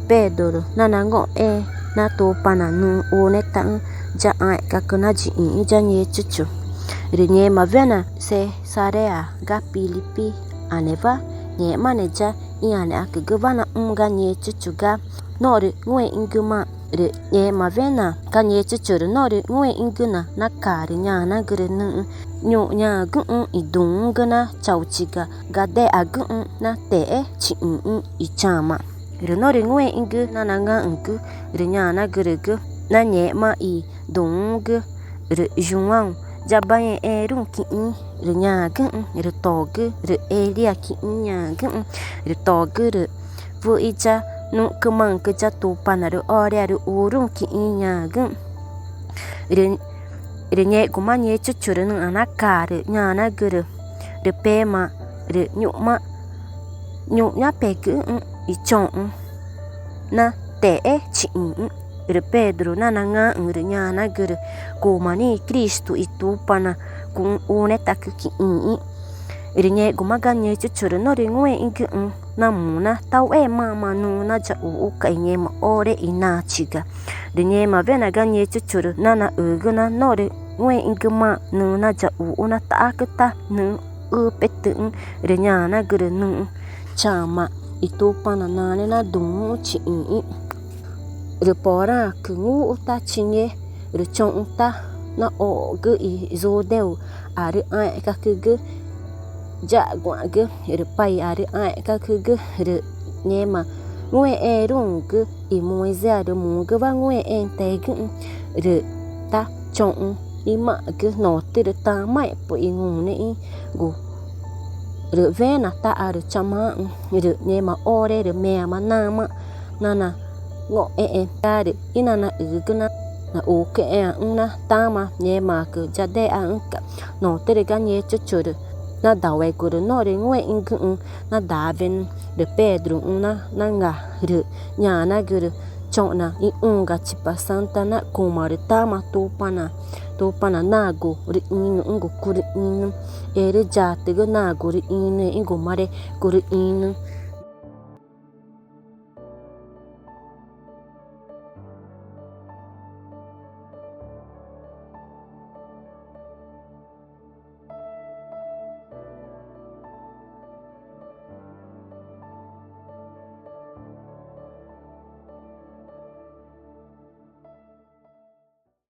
Pedro na ngo na to pana nu o ne tang ja ai ka kuna ji in ja nye chuchu ri nye ma vena se sarea ga Filipi aneva nye maneja i ane akigva na ga nye chuchu ga no ri ngwe inguma ri nye ma vena ka nye chuchu ri no ri ngwe inguna na kari nya na gre nu nyu nya gu idung gana chauchiga ga de agu na te chi i chama ri no ri ngwe ingu na nga ngu ri nya na gre gu na nye ma i dung ri juang jabaye rung ki ri nya gu ri to gu ri elia ki nya gu ri to gu ri vu ija nu kumang ke jatu pana ri ore ri urung ki nya gu ri nye kuma nye chuchuru nu anaka ri nya na gu ri pe ma ri nyu nya pe gu i chong na te chi ri Pedro na nga ri nya na gu kumani Kristu itu pana kun une tak ki ri nye kuma ga nye chuchuru no ri ngwe ingu na muna tau mama nu na ja u ka nye ma ore ina chiga ri nye ma vena ga nye chuchuru na uguna no ri ngwe ingu ma nu na ja u na ta akta nu petu ri nya na gu nu chama itu pana nane na dung chi ri pora ku uta chinye ri chong ta na o gu i zo deu ari ai ka ku ja gwa gu ri pai ari ai ka ku gu ri nyema ngwe rung gu i moise ri mu gu va ngwe te gu ri ta chong i ma gu no ti ri ta mai po i ngu ne i gu ri vena ta ari chama ri nyema ore ri me ma na ma na ngo ta ri ina na uguna na o ke na tama nyema ku ja de ka no te ri ga nye chuchuru na dawe ku no ri ngwe ingu na daven de Pedro na nga ri nya na gu chong na i unga chipa santa na kumari tama to pana na go ri ingu ku ri ri ja te ga na go ri ingu mare ku ri